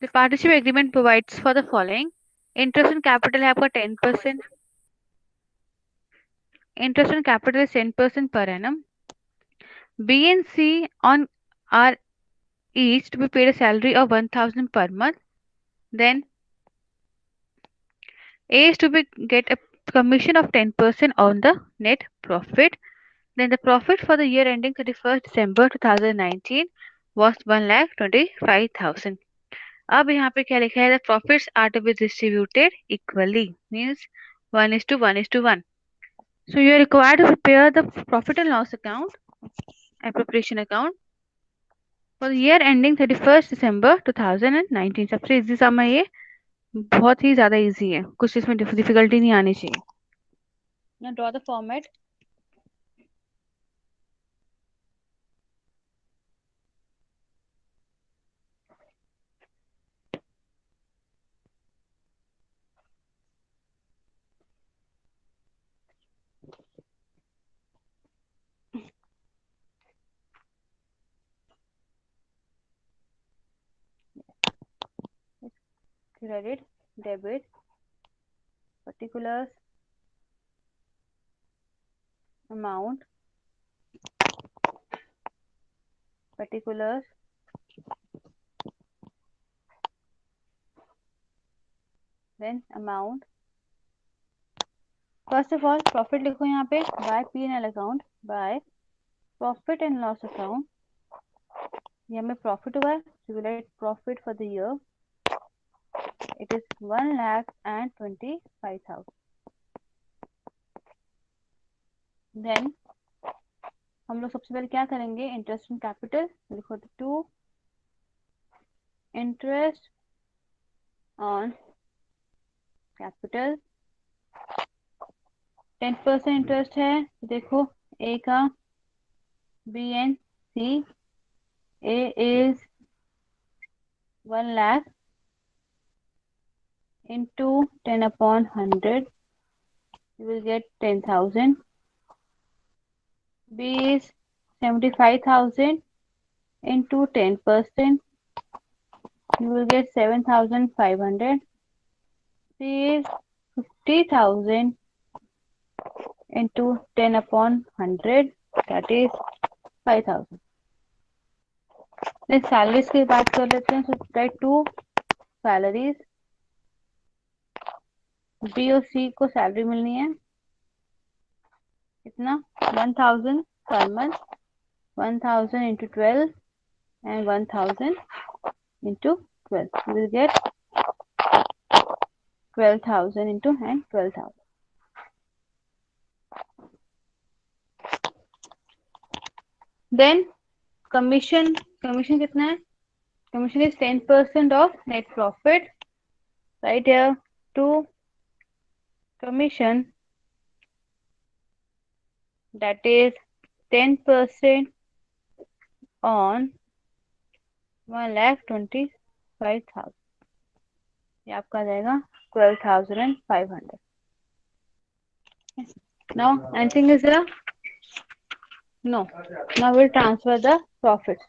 The partnership agreement provides for the following. Interest on capital है आपका 10%. Interest on capital is 10% per annum. B and C on are each to be paid a salary of 1,000 per month. Then A is to be get a commission of 10% on the net profit. Then the profit for the year ending 31st December 2019 was 1,25,000. अब यहाँ पे क्या लिखा है? The profits are to be distributed equally, means 1:1:1. So you are required to prepare the profit and loss account, appropriation account for the year ending 31st December 2019. सबसे easy सम है ये, बहुत ही ज्यादा इजी है, कुछ इसमें डिफिकल्टी नहीं आनी चाहिए. Now draw the format. Credit, debit, particulars, amount, particulars, then amount. First of all, profit लिखो यहाँ पे by P&L account, by profit and loss account. ये हमें profit हुआ है, so we write profit for the year. It is 1,25,000. Then हम लोग सबसे पहले क्या करेंगे? इंटरेस्ट ऑन कैपिटल लिखो तो 2. इंटरेस्ट ऑन कैपिटल 10% इंटरेस्ट है. देखो ए का B and C. A is 1 lakh into 10 upon 100. You will get 10,000. B is 75,000 into 10%. You will get 7,500. C is 50,000 into 10 upon 100. That is 5,000. Then salaries की बात कर लेते हैं. So write 2 salaries. B और C को salary मिलनी है कितना? 1,000 per month. 1,000 into 12 and 1,000 into 12. You will get 12,000 into and 12,000. Then commission कितना है? Commission is 10% of net profit. Right here 2 commission, that is 10% on 1,25,000. ये आपका आ जाएगा 12,500. Now anything is there? No. Now we'll transfer the profits.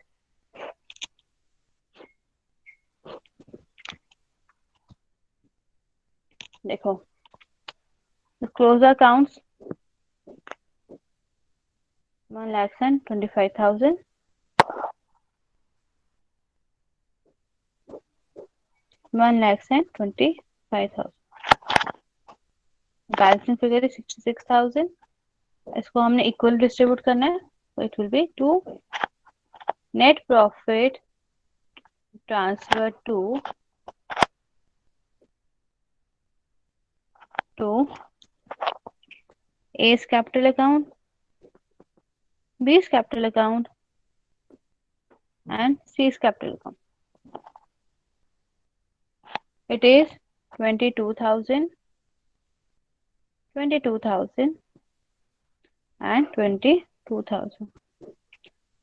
देखो the close accounts 1,25,000. 1,25,000. Balancing figure 66,000. इसको हमने equal distribute करना है, so it will be 2 net profit transfer to A's capital account, B's capital account and C's capital account. It is 22,000, 22,000 and 22,000.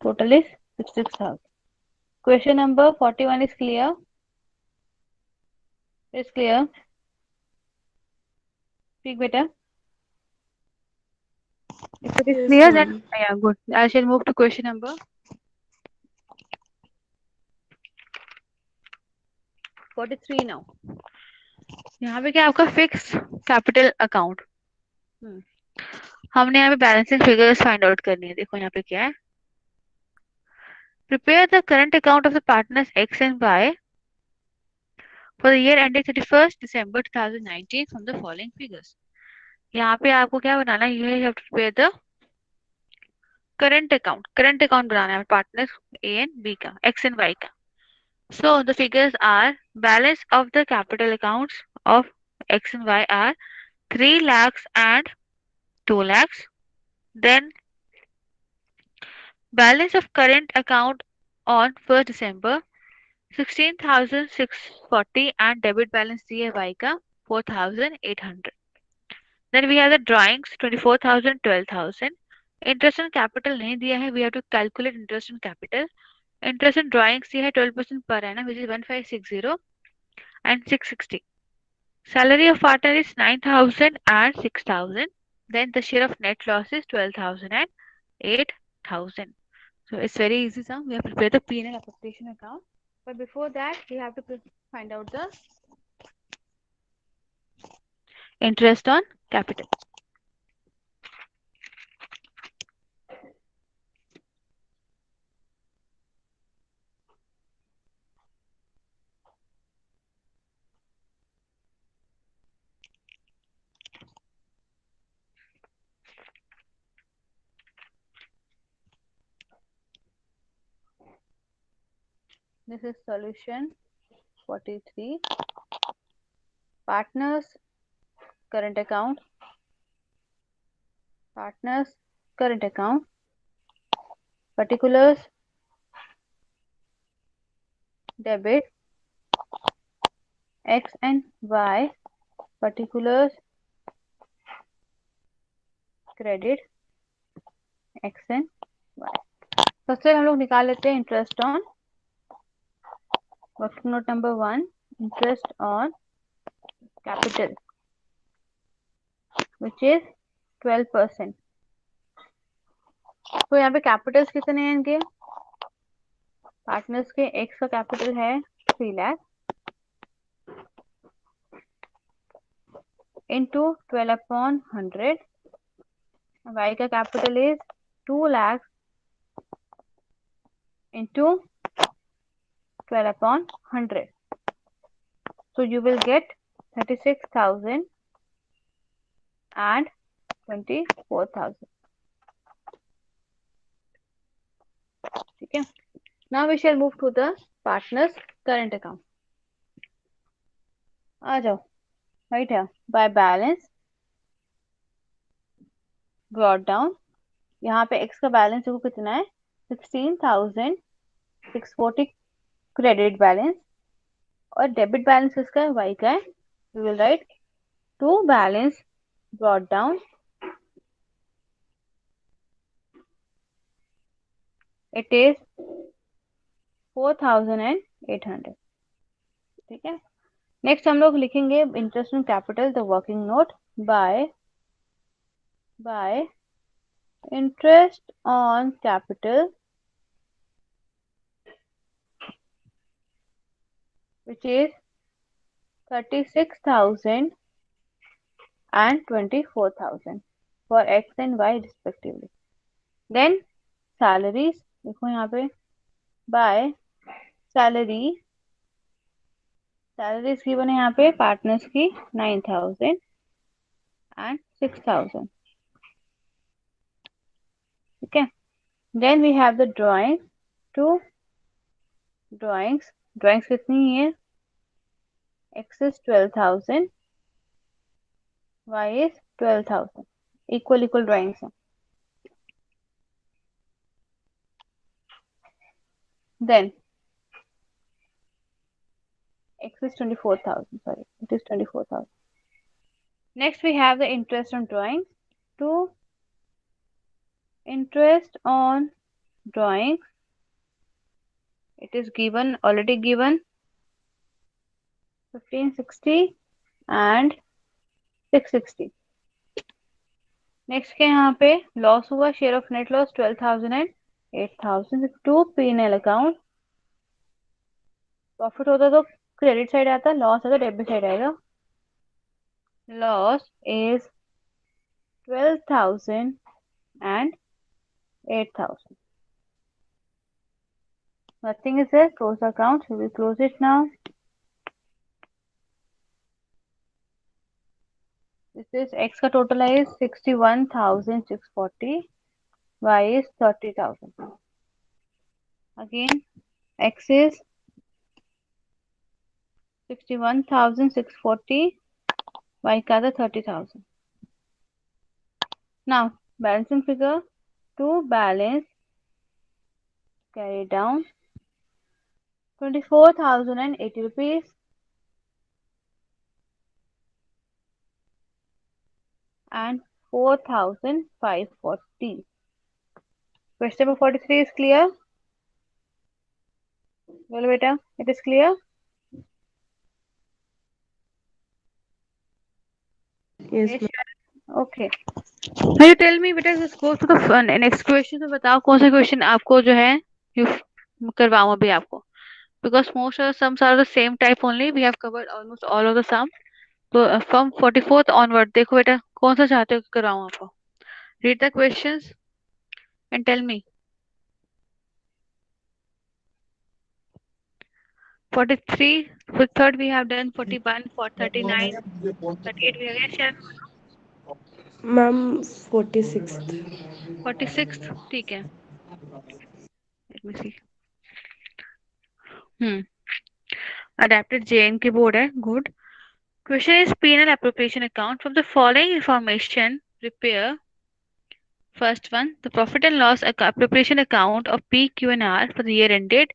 Total is 66,000. Question number 41 is clear? Is clear? Speak better. If it is Yes, clear, then ma'am. yeah, good. I shall move to question number 43 now. यहाँ पे क्या आपका fix capital account. हमने यहाँ पे balancing figures find out करनी है। देखो यहाँ पे क्या है, prepare the current account of the partners X and Y for the year ended 31st December 2019 from the following figures. यहाँ पे आपको क्या बनाना है, you have to prepare the current account. Current account बनाना है पार्टनर ए एंड बी का, X and Y का। So the figures are balance of the capital accounts of X and Y are 3 lakhs and 2 lakhs. Then balance of current account on 1st December 16,640 and debit balance दिया Y का 4,800. Then we have the drawings 24,000, 12,000. Interest on capital नहीं दिया है, we have to calculate interest on capital. Interest on drawings दिया है 12% per annum, which is 1560 and 660. Salary of partner is 9,000 and 6,000. Then the share of net loss is 12,000 and 8,000. So it's very easy sum. We have prepared the P&L application account. But before that, we have to find out the interest on capital. This is solution 43. Partners current account. Partners current account. Particulars debit X and Y. Particulars credit X and Y. सबसे हम लोग निकाल लेते हैं interest on working note number 1, interest on capital which is 12%। तो यहाँ पे Capitals कितने हैं इनके, पार्टनर्स के एक्स का कैपिटल है 3 लाख इंटू 12/100, वाई का capital is 2 lakh into 12/100. So you will get 36,000 and 24,000. ठीक है। Now we shall move to the partners current account. आ जाओ, राइट है, बाय बैलेंस ब्रॉट डाउन। यहाँ पे एक्स का बैलेंस देखो कितना है, 16,640 क्रेडिट बैलेंस, और डेबिट बैलेंस किसका है, वाई का है। We will write to balance brought down, it is 4,800। ठीक है। नेक्स्ट हम लोग लिखेंगे interest on capital the working note by interest on capital which is 36,000 and 24,000 for X and Y respectively. Then salaries देखो यहाँ पे by salaries given है यहाँ पे पार्टनर्स की 9,000 and 6,000. ठीक है। Then we have the drawings, two drawings कितनी है, X is 12,000, Y is 12,000, equal drawings हैं. Then X is 24,000, sorry, it is 24,000. Next we have the interest on drawings, to interest on drawings, it is given, already given 1560 and 660. Next के यहाँ पे loss हुआ, share of net loss 12,000 and 8,000 to P&L account. Profit होता तो credit side आता, loss आता, debit side आएगा. Loss is 12,000 and 8,000. Nothing is there. Close the account. We will close it now. This is X का total is 61,640. Y is 30,000. Again, X is 61,640. Y का था 30,000. Now, balancing figure to balance carry down 24,080 rupees and 4,540. Question number 43 is clear? Well, beta, it is clear? Yes, Yes, ma'am. sure. Okay. Now you tell me, beta, let's go to the next question. तो बताओ कौन सा question आपको जो है you करवाऊँ अभी आपको. Because most of the sums are the same type only. We have covered almost all of the sum. तो from 44th onward देखो बेटा कौन सा चाहते हो कि करवाऊँ आपको. Read the questions and tell me. 43, for third we have done 41, for 39, 38 we have, yes, Sharon? Ma'am, 46th. 46th, ठीक है. Let me see. Hmm. Adapted JNK board है, good. Question is P&L appropriation account. From the following information, prepare first one, the profit and loss appropriation account of PQNR for the year ended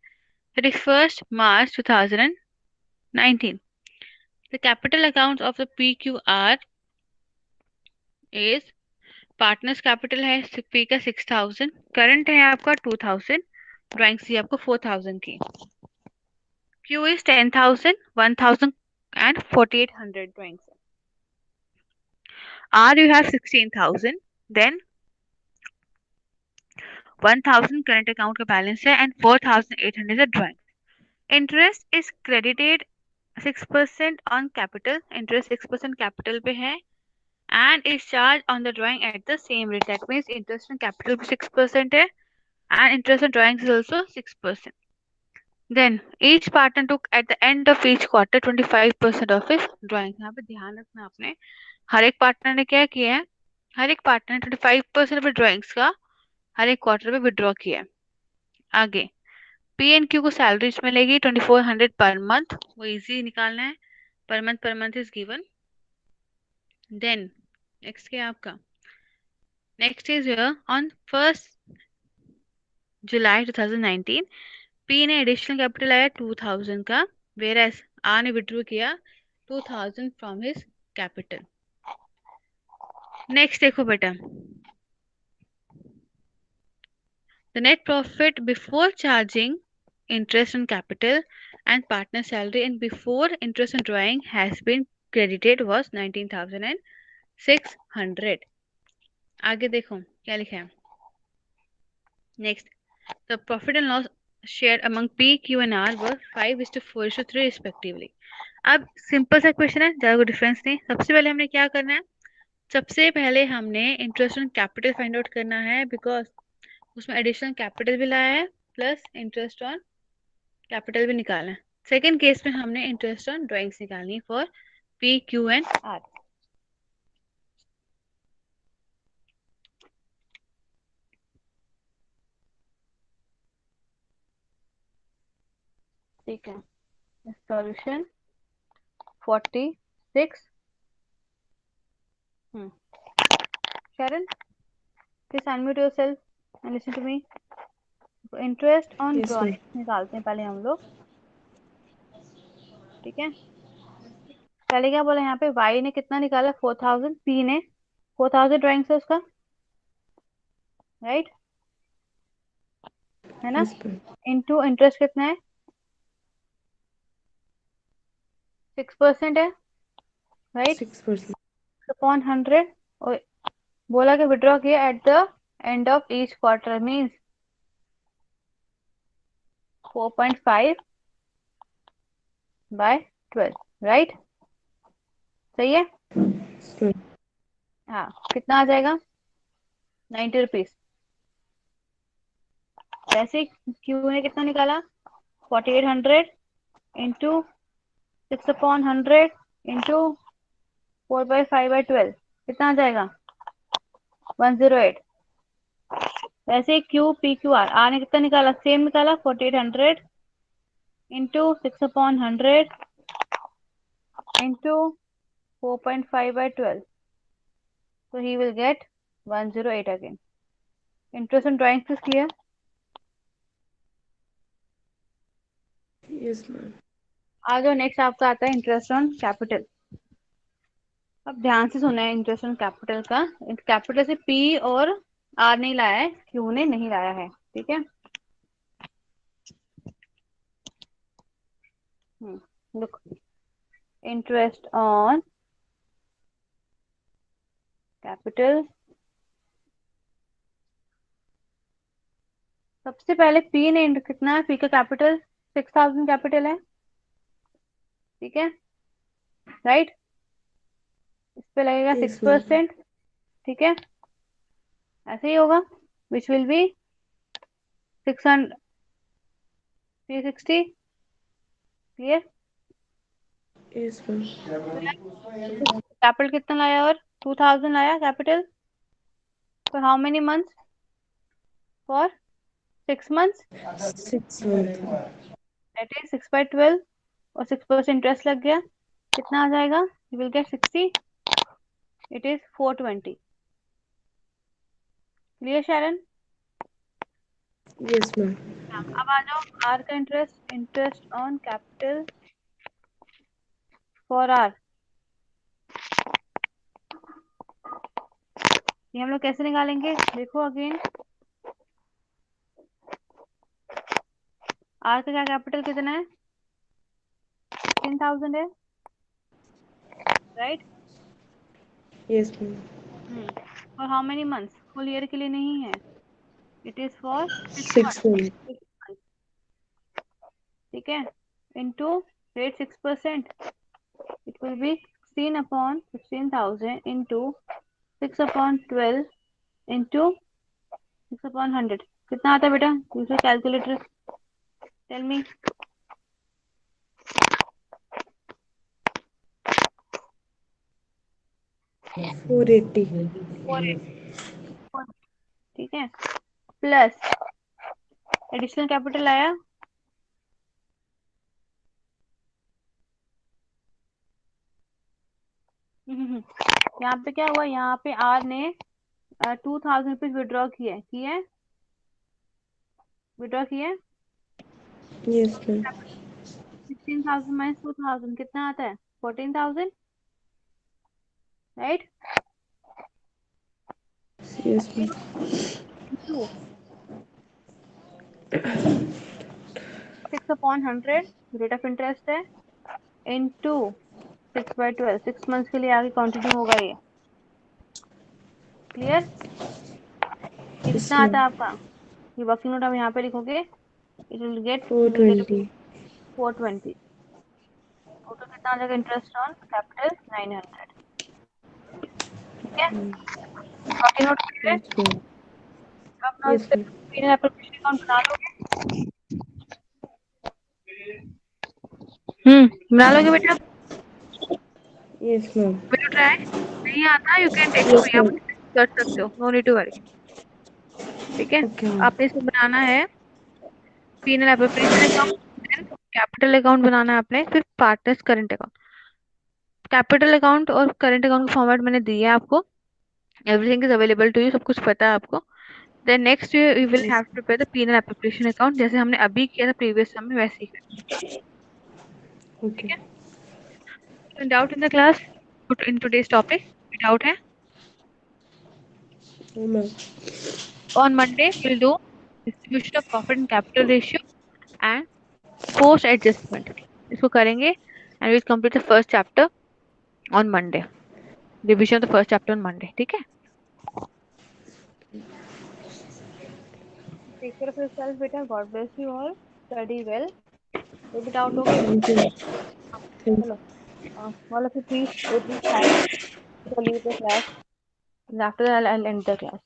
31st March 2019. The capital account of the PQR is partners capital है P का 6,000, current है आपका 2,000, drawing सी आपको 4,000 की. Q is 10,000, 1,000 and 4,800 drawing. R you have 16,000, then 1,000 current account का balance है and 4,800 है drawing. Interest is credited 6% on capital, interest 6% capital पे है and is charged on the drawing at the same rate. That means interest on capital भी 6% है and interest on drawings is also 6%. Then each partner took at the end of each quarter 25% of his drawings. यहाँ पे ध्यान रखना आपने, हर एक partner ने क्या किया है, हर एक पार्टनर ने 25% अपने ड्राइंग्स का हर एक क्वार्टर में विड्रॉ किया है. आगे पी एंड क्यू को सैलरीज मिलेगी 2,400 पर मंथ, वो इजी निकालना है. Per month is given. Then next क्या आपका, next is on 1st July 2019 P ने एडिशनल कैपिटल आया 2,000 का, वेयर एज आर ने विड्रॉ किया 2,000 फ्रॉम हिज कैपिटल. नेक्स्ट देखो बेटा, the net profit before charging interest on capital and partner salary and before interest on drawing has been credited was 19,600. आगे देखो क्या लिखा है. Next, the profit and loss shared among P, Q and R were 5:4:3 respectively. अब simple सा question है, ज़्यादा कोई डिफरेंस नहीं. सबसे पहले हमने क्या करना है, सबसे पहले हमने interest on capital find out करना है बिकॉज उसमें एडिशनल कैपिटल भी लाया है प्लस इंटरेस्ट ऑन कैपिटल भी निकालना है. सेकेंड केस में हमने इंटरेस्ट ऑन ड्राइंग्स निकालनी for P Q and R. ठीक है, solution 46. Sharon, please unmute yourself and listen to me. Interest on Yes, ma'am. Drawing निकालते हैं पहले हम लोग. ठीक है, पहले क्या बोला यहाँ पे, वाई ने कितना निकाला 4,000, पी ने 4,000 ड्राइंग से उसका, राइट है ना, Yes, ma'am. इनटू इंटरेस्ट कितना है 6% है, राइट 6%. अपॉन 100. और बोला कि विड्रॉ किया at the end of each quarter means 4.5 by 12, right? सही है? हम्म, हाँ, कितना आ जाएगा? 90 रुपीज। वैसे क्यू ने कितना निकाला? 4800 इंटू 6/100 इंटू 4/5/12, कितना आ जाएगा? 108। वैसे क्यू पी क्यू आर ने कितना निकाला? सेम निकाला, 4800 into 6/100 into 4.5/12, so he will get 108 again. Interest on drawings is clear? yes ma'am. आ जाओ, नेक्स्ट आपका आता है इंटरेस्ट ऑन कैपिटल। अब ध्यान से सुना है इंटरेस्ट ऑन कैपिटल का। कैपिटल से पी और आर नहीं लाया है, क्यू ने नहीं लाया है, ठीक है? लुक, इंटरेस्ट ऑन कैपिटल, सबसे पहले पी ने कितना है? पी का कैपिटल 6000 कैपिटल है, ठीक है, राइट? इस पे लगेगा Yes ma'am. 6%, ठीक है, ऐसे ही होगा, which will be 600, 360। Clear? Yes ma'am. Capital कितना लाया? और 2000 लाया capital, for how many months? For 6 months, 6 month. That is 6/12, और 6% इंटरेस्ट लग गया, कितना आ जाएगा? You will get 60, it is 420। Clear Sharon? Yes ma'am. अब आ जाओ आर का interest, interest on capital for R. ये हम लोग कैसे निकालेंगे? देखो अगेन, आर का क्या कैपिटल कितना है? 10,000 है, राइट? Yes ma'am. और how many months? Full year के लिए नहीं है, it is for 6 6 months, month. ठीक है, into rate 6%, it will be 16 upon 16,000 into 6 upon 12 into 6 upon 100, कितना आता है बेटा? Use calculator, tell me. 480. 480, ठीक है, प्लस एडिशनल कैपिटल आया, यहाँ पे क्या हुआ? यहाँ पे आर ने 2000 रुपीज विड्रॉ किए, विड्रॉ किए। Yes ma'am. 16,000 माइनस 2000 कितना आता है? 14,000, right? Yes ma'am. Into 6/100 rate of interest है, इंटू 6/12, 6 मंथ्स के लिए आगे कंटिन्यू होगा ये। क्लियर? ये Yes कितना आता है ma'am. आपका? ये वर्किंग नोट आप यहाँ पे लिखोगे, it will get, you will gate 420. 420। Total कितना आ जाएगा इंटरेस्ट ऑन कैपिटल? 900, ठीक है? वर्किंग नोट क्लियर है? Yes ma'am. अब ना इस Yes पे ma'am. एप्लीकेशन अकाउंट बना लोगे? बना लोगे बेटा? Yes ma'am. Will you try? नहीं आता, यू कैन टेक्स्ट Yes मी, आप ma'am. कर सकते हो, नो नीड टू वरी, ठीक है? Okay ma'am. आपने इसको बनाना है P and L appropriation account, then capital account बनाना है आपने, फिर partners current account. Capital account और करंट अकाउंट का फॉर्मेट मैंने दिया है आपको, everything is available to you, सब कुछ पता है आपको। Then next you will Yes. Have to prepare the P and L appropriation account, जैसे हमने अभी किया था प्रीवियस सम में, वैसे ही करना, ठीक Okay. है? Doubt in the class in today's topic? Doubt है? No ma'am. On Monday, we'll do distribution of profit and capital ratio and post adjustment. इसको करेंगे and we'll complete the first chapter on Monday. Revision of the first chapter on Monday. ठीक है? Take care of yourself, beta. God bless you all. Study well. कोई भी doubt हो गया? Thank you. Thank चलो, all of you please go to class. I'll leave the class. And after that, I'll end the class.